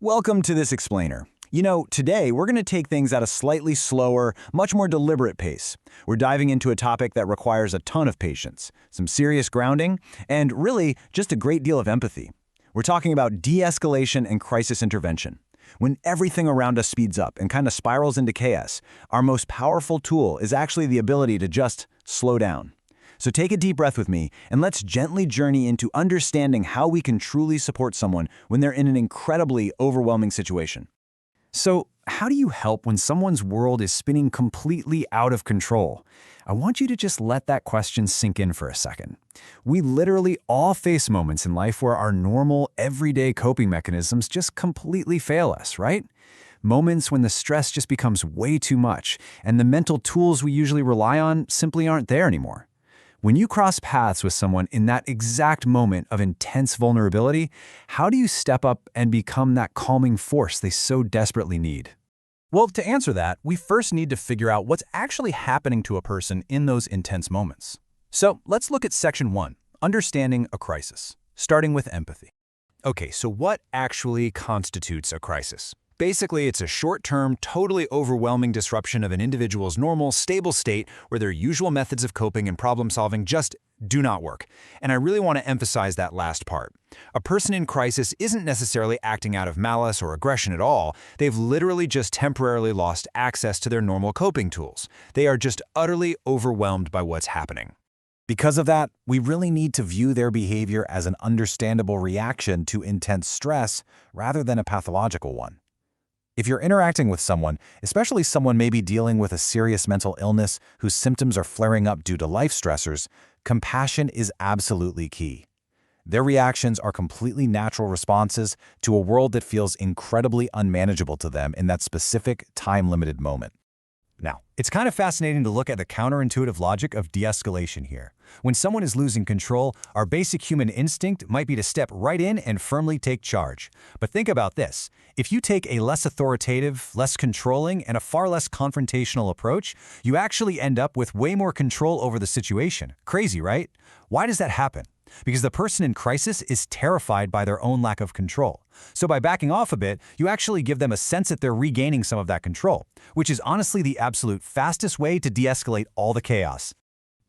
Welcome to this explainer. Today we're going to take things at a slightly slower, much more deliberate pace. We're diving into a topic that requires a ton of patience, some serious grounding, and really just a great deal of empathy. We're talking about de-escalation and crisis intervention. When everything around us speeds up and kind of spirals into chaos, our most powerful tool is actually the ability to just slow down. So take a deep breath with me, and let's gently journey into understanding how we can truly support someone when they're in an incredibly overwhelming situation. So, how do you help when someone's world is spinning completely out of control? I want you to just let that question sink in for a second. We literally all face moments in life where our normal, everyday coping mechanisms just completely fail us, right? Moments when the stress just becomes way too much, and the mental tools we usually rely on simply aren't there anymore. When you cross paths with someone in that exact moment of intense vulnerability, how do you step up and become that calming force they so desperately need? Well, to answer that, we first need to figure out what's actually happening to a person in those intense moments. So let's look at Section 1, Understanding a Crisis, starting with empathy. Okay, so what actually constitutes a crisis? Basically, it's a short-term, totally overwhelming disruption of an individual's normal, stable state where their usual methods of coping and problem-solving just do not work. And I really want to emphasize that last part. A person in crisis isn't necessarily acting out of malice or aggression at all. They've literally just temporarily lost access to their normal coping tools. They are just utterly overwhelmed by what's happening. Because of that, we really need to view their behavior as an understandable reaction to intense stress rather than a pathological one. If you're interacting with someone, especially someone maybe dealing with a serious mental illness whose symptoms are flaring up due to life stressors, compassion is absolutely key. Their reactions are completely natural responses to a world that feels incredibly unmanageable to them in that specific, time-limited moment. Now, it's kind of fascinating to look at the counterintuitive logic of de-escalation here. When someone is losing control, our basic human instinct might be to step right in and firmly take charge. But think about this. If you take a less authoritative, less controlling, and a far less confrontational approach, you actually end up with way more control over the situation. Crazy, right? Why does that happen? Because the person in crisis is terrified by their own lack of control. So by backing off a bit, you actually give them a sense that they're regaining some of that control, which is honestly the absolute fastest way to de-escalate all the chaos.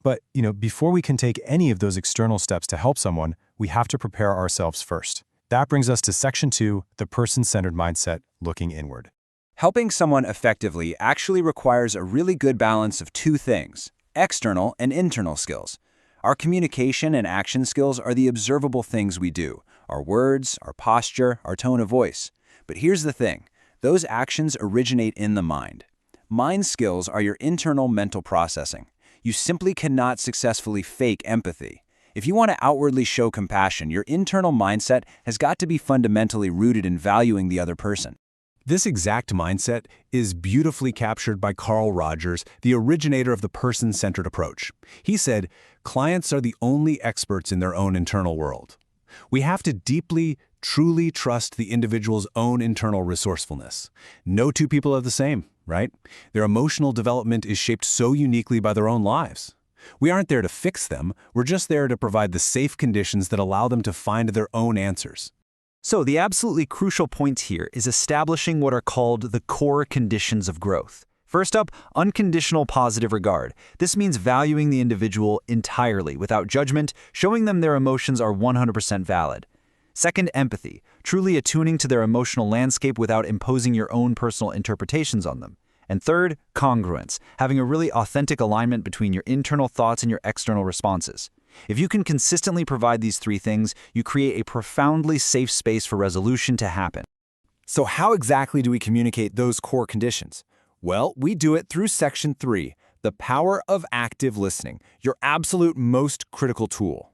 But, before we can take any of those external steps to help someone, we have to prepare ourselves first. That brings us to Section 2, the person-centered mindset, looking inward. Helping someone effectively actually requires a really good balance of two things: external and internal skills. Our communication and action skills are the observable things we do: our words, our posture, our tone of voice. But here's the thing: those actions originate in the mind. Mind skills are your internal mental processing. You simply cannot successfully fake empathy. If you want to outwardly show compassion, your internal mindset has got to be fundamentally rooted in valuing the other person. This exact mindset is beautifully captured by Carl Rogers, the originator of the person-centered approach. He said, "Clients are the only experts in their own internal world." We have to deeply, truly trust the individual's own internal resourcefulness. No two people are the same, right? Their emotional development is shaped so uniquely by their own lives. We aren't there to fix them, we're just there to provide the safe conditions that allow them to find their own answers. So the absolutely crucial point here is establishing what are called the core conditions of growth. First up, unconditional positive regard. This means valuing the individual entirely, without judgment, showing them their emotions are 100% valid. Second, empathy, truly attuning to their emotional landscape without imposing your own personal interpretations on them. And third, congruence, having a really authentic alignment between your internal thoughts and your external responses. If you can consistently provide these three things, you create a profoundly safe space for resolution to happen. So how exactly do we communicate those core conditions? Well, we do it through Section 3, the power of active listening, your absolute most critical tool.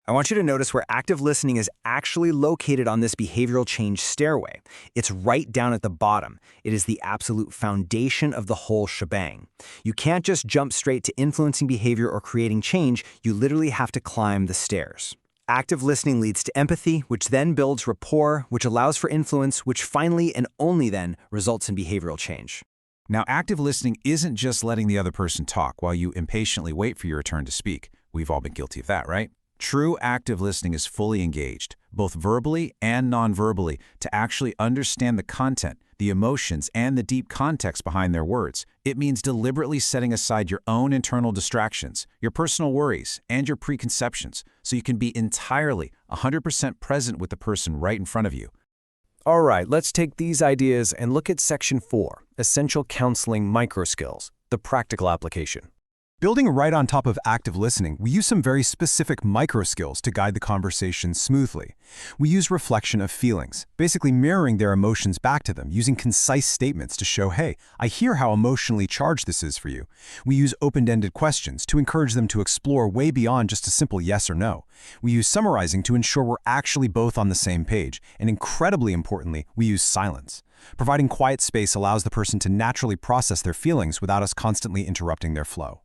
I want you to notice where active listening is actually located on this behavioral change stairway. It's right down at the bottom. It is the absolute foundation of the whole shebang. You can't just jump straight to influencing behavior or creating change. You literally have to climb the stairs. Active listening leads to empathy, which then builds rapport, which allows for influence, which finally and only then results in behavioral change. Now, active listening isn't just letting the other person talk while you impatiently wait for your turn to speak. We've all been guilty of that, right? True active listening is fully engaged, both verbally and non-verbally, to actually understand the content, the emotions, and the deep context behind their words. It means deliberately setting aside your own internal distractions, your personal worries, and your preconceptions, so you can be entirely 100% present with the person right in front of you. All right, let's take these ideas and look at Section 4, Essential Counseling Microskills, the practical application. Building right on top of active listening, we use some very specific micro-skills to guide the conversation smoothly. We use reflection of feelings, basically mirroring their emotions back to them, using concise statements to show, hey, I hear how emotionally charged this is for you. We use open-ended questions to encourage them to explore way beyond just a simple yes or no. We use summarizing to ensure we're actually both on the same page. And incredibly importantly, we use silence. Providing quiet space allows the person to naturally process their feelings without us constantly interrupting their flow.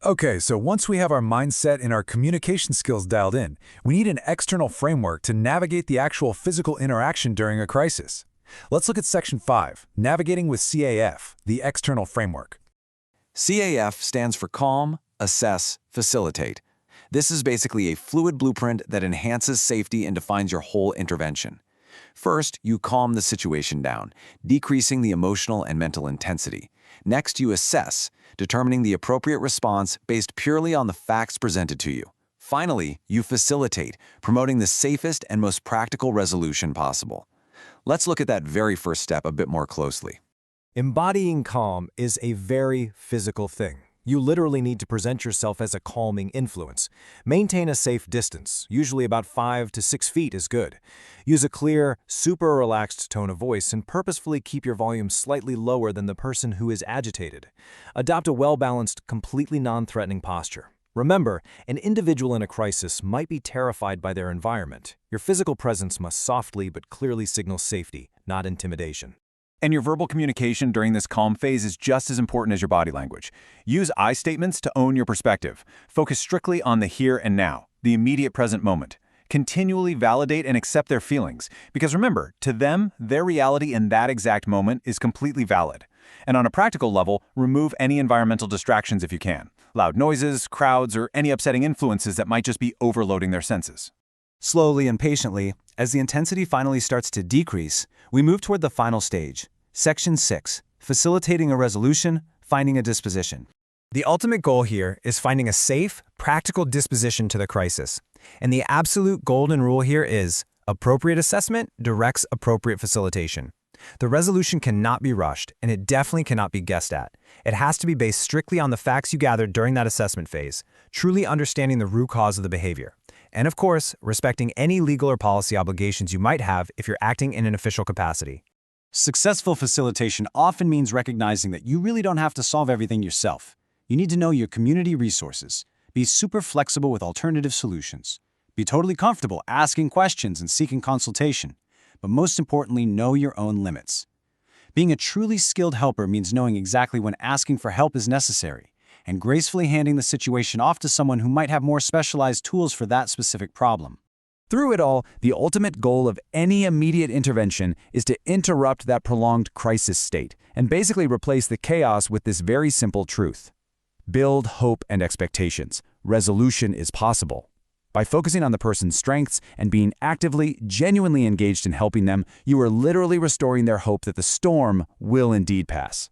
Okay, so once we have our mindset and our communication skills dialed in, we need an external framework to navigate the actual physical interaction during a crisis. Let's look at Section 5, Navigating with C.A.F., the external framework. C.A.F. stands for Calm, Assess, Facilitate. This is basically a fluid blueprint that enhances safety and defines your whole intervention. First, you calm the situation down, decreasing the emotional and mental intensity. Next, you assess, determining the appropriate response based purely on the facts presented to you. Finally, you facilitate, promoting the safest and most practical resolution possible. Let's look at that very first step a bit more closely. Embodying calm is a very physical thing. You literally need to present yourself as a calming influence. Maintain a safe distance, usually about 5 to 6 feet is good. Use a clear, super relaxed tone of voice and purposefully keep your volume slightly lower than the person who is agitated. Adopt a well-balanced, completely non-threatening posture. Remember, an individual in a crisis might be terrified by their environment. Your physical presence must softly but clearly signal safety, not intimidation. And your verbal communication during this calm phase is just as important as your body language. Use I statements to own your perspective. Focus strictly on the here and now, the immediate present moment. Continually validate and accept their feelings, because remember, to them, their reality in that exact moment is completely valid. And on a practical level, remove any environmental distractions if you can. Loud noises, crowds, or any upsetting influences that might just be overloading their senses. Slowly and patiently, as the intensity finally starts to decrease, we move toward the final stage. Section 6, Facilitating a Resolution, Finding a Disposition. The ultimate goal here is finding a safe, practical disposition to the crisis. And the absolute golden rule here is appropriate assessment directs appropriate facilitation. The resolution cannot be rushed, and it definitely cannot be guessed at. It has to be based strictly on the facts you gathered during that assessment phase, truly understanding the root cause of the behavior. And of course, respecting any legal or policy obligations you might have if you're acting in an official capacity. Successful facilitation often means recognizing that you really don't have to solve everything yourself. You need to know your community resources, be super flexible with alternative solutions, be totally comfortable asking questions and seeking consultation, but most importantly, know your own limits. Being a truly skilled helper means knowing exactly when asking for help is necessary, and gracefully handing the situation off to someone who might have more specialized tools for that specific problem. Through it all, the ultimate goal of any immediate intervention is to interrupt that prolonged crisis state and basically replace the chaos with this very simple truth. Build hope and expectations. Resolution is possible. By focusing on the person's strengths and being actively, genuinely engaged in helping them, you are literally restoring their hope that the storm will indeed pass.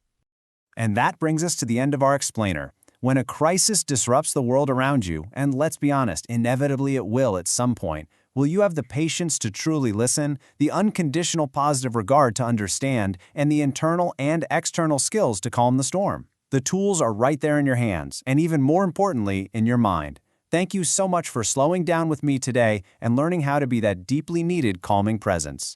And that brings us to the end of our explainer. When a crisis disrupts the world around you, and let's be honest, inevitably it will at some point, will you have the patience to truly listen, the unconditional positive regard to understand, and the internal and external skills to calm the storm? The tools are right there in your hands, and even more importantly, in your mind. Thank you so much for slowing down with me today and learning how to be that deeply needed calming presence.